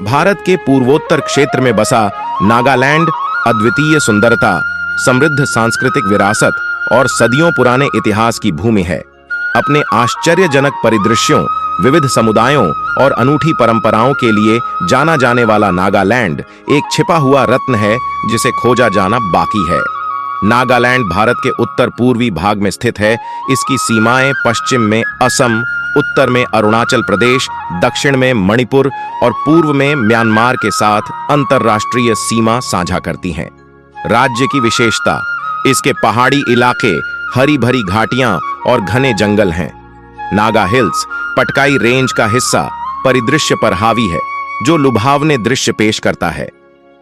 भारत के पूर्वोत्तर क्षेत्र में बसा नागालैंड अद्वितीय सुंदरता, समृद्ध सांस्कृतिक विरासत और सदियों पुराने इतिहास की भूमि है। अपने आश्चर्यजनक परिदृश्यों, विविध समुदायों और अनूठी परंपराओं के लिए जाना जाने वाला नागालैंड एक छिपा हुआ रत्न है जिसे खोजा जाना बाकी है। नागालैंड भारत के उत्तर पूर्वी भाग में स्थित है। इसकी सीमाएं पश्चिम में असम, उत्तर में अरुणाचल प्रदेश, दक्षिण में मणिपुर और पूर्व में म्यांमार के साथ अंतर्राष्ट्रीय सीमा साझा करती हैं। राज्य की विशेषता, इसके पहाड़ी इलाके, हरी भरी घाटियां और घने जंगल हैं। नागा हिल्स पटकाई रेंज का हिस्सा परिदृश्य पर हावी है, जो लुभावने दृश्य पेश करता है।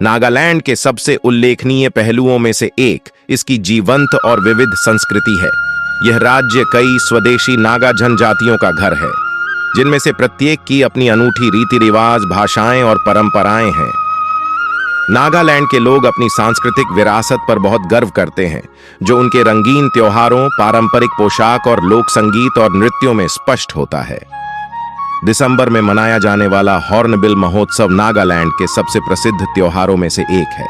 नागालैंड के सबसे उल्लेखनीय पहलुओं में से एक इसकी जीवंत और विविध संस्कृति है। यह राज्य कई स्वदेशी नागा जनजातियों का घर है, जिनमें से प्रत्येक की अपनी अनूठी रीति रिवाज, भाषाएं और परंपराएं हैं। नागालैंड के लोग अपनी सांस्कृतिक विरासत पर बहुत गर्व करते हैं, जो उनके रंगीन त्योहारों, पारंपरिक पोशाक और लोक संगीत और नृत्यों में स्पष्ट होता है। दिसंबर में मनाया जाने वाला हॉर्नबिल महोत्सव नागालैंड के सबसे प्रसिद्ध त्योहारों में से एक है।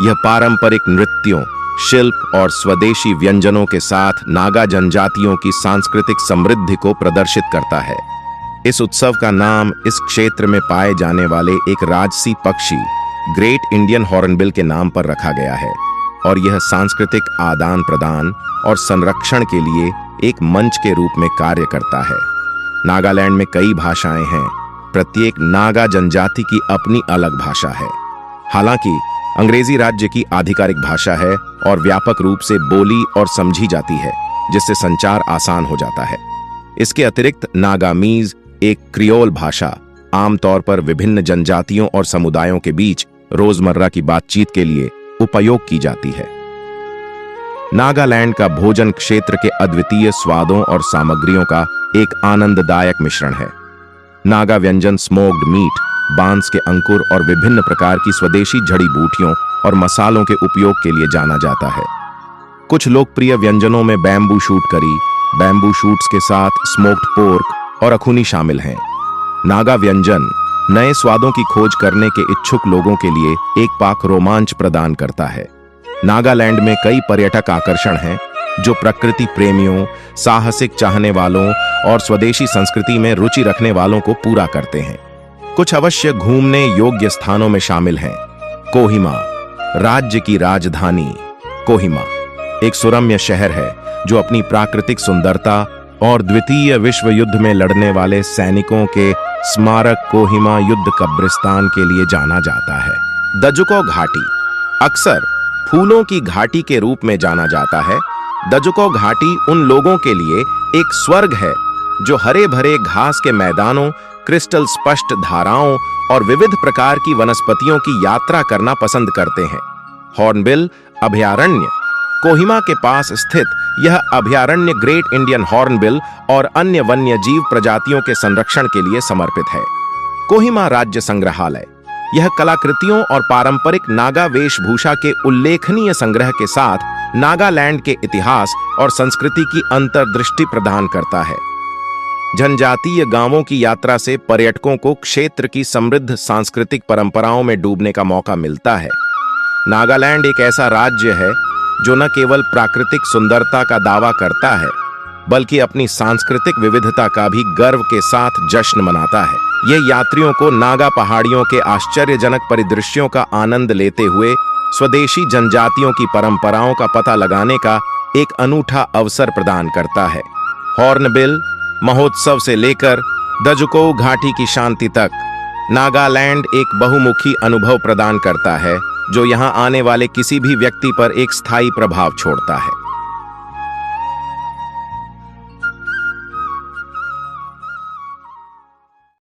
यह पारंपरिक नृत्यों, शिल्प और स्वदेशी व्यंजनों के साथ नागा जनजातियों की सांस्कृतिक समृद्धि को प्रदर्शित करता है। इस उत्सव का नाम इस क्षेत्र में पाए जाने वाले एक राजसी पक्षी ग्रेट इंडियन हॉर्नबिल के नाम पर रखा गया है और यह सांस्कृतिक आदान प्रदान और संरक्षण के लिए एक मंच के रूप में कार्य करता है। नागालैंड में कई भाषाएं हैं। प्रत्येक नागा जनजाति की अपनी अलग भाषा है। हालांकि अंग्रेजी राज्य की आधिकारिक भाषा है और व्यापक रूप से बोली और समझी जाती है, जिससे संचार आसान हो जाता है। इसके अतिरिक्त नागामीज एक क्रियोल भाषा आमतौर पर विभिन्न जनजातियों और समुदायों के बीच रोजमर्रा की बातचीत के लिए उपयोग की जाती है। नागालैंड का भोजन क्षेत्र के अद्वितीय स्वादों और सामग्रियों का एक आनंददायक मिश्रण है। नागा व्यंजन स्मोक्ड मीट, बांस के अंकुर और विभिन्न प्रकार की स्वदेशी जड़ी बूटियों और मसालों के उपयोग के लिए जाना जाता है। कुछ लोकप्रिय व्यंजनों में बैम्बू शूट करी, बैम्बू शूट्स के साथ स्मोक्ड पोर्क और अखुनी शामिल हैं। नागा व्यंजन नए स्वादों की खोज करने के इच्छुक लोगों के लिए एक पाक रोमांच प्रदान करता है। नागालैंड में कई पर्यटक आकर्षण हैं, जो प्रकृति प्रेमियों, साहसिक चाहने वालों और स्वदेशी संस्कृति में रुचि रखने वालों को पूरा करते हैं। कुछ अवश्य घूमने योग्य स्थानों में शामिल हैं। कोहिमा, राज्य की राजधानी कोहिमा एक सुरम्य शहर है जो अपनी प्राकृतिक सुंदरता और द्वितीय विश्व युद्ध में लड़ने वाले सैनिकों के स्मारक कोहिमा युद्ध कब्रिस्तान के लिए जाना जाता है। दजुको घाटी अक्सर फूलों की घाटी के रूप में जाना जाता है। दजुको घाटी उन लोगों के लिए एक स्वर्ग है जो हरे भरे घास के मैदानों, क्रिस्टल स्पष्ट धाराओं और विविध प्रकार की वनस्पतियों की यात्रा करना पसंद करते हैं। हॉर्नबिल अभयारण्य कोहिमा के पास स्थित यह अभयारण्य ग्रेट इंडियन हॉर्नबिल और अन्य वन्यजीव प्रजातियों के संरक्षण के लिए समर्पित है। कोहिमा राज्य संग्रहालय यह कलाकृतियों और पारंपरिक नागा वेशभूषा के उल्लेखनीय संग्रह के साथ नागालैंड के इतिहास और संस्कृति की अंतर्दृष्टि प्रदान करता है। जनजातीय गांवों की यात्रा से पर्यटकों को क्षेत्र की समृद्ध सांस्कृतिक परंपराओं में डूबने का मौका मिलता है। नागालैंड एक ऐसा राज्य है जो न केवल प्राकृतिक सुंदरता का दावा करता है, बल्कि अपनी सांस्कृतिक विविधता का भी गर्व के साथ जश्न मनाता है। यह यात्रियों को नागा पहाड़ियों के आश्चर्यजनक परिदृश्यों का आनंद लेते हुए स्वदेशी जनजातियों की परंपराओं का पता लगाने का एक अनूठा अवसर प्रदान करता है। हॉर्नबिल महोत्सव से लेकर दजुको घाटी की शांति तक, नागालैंड एक बहुमुखी अनुभव प्रदान करता है जो यहाँ आने वाले किसी भी व्यक्ति पर एक स्थायी प्रभाव छोड़ता है।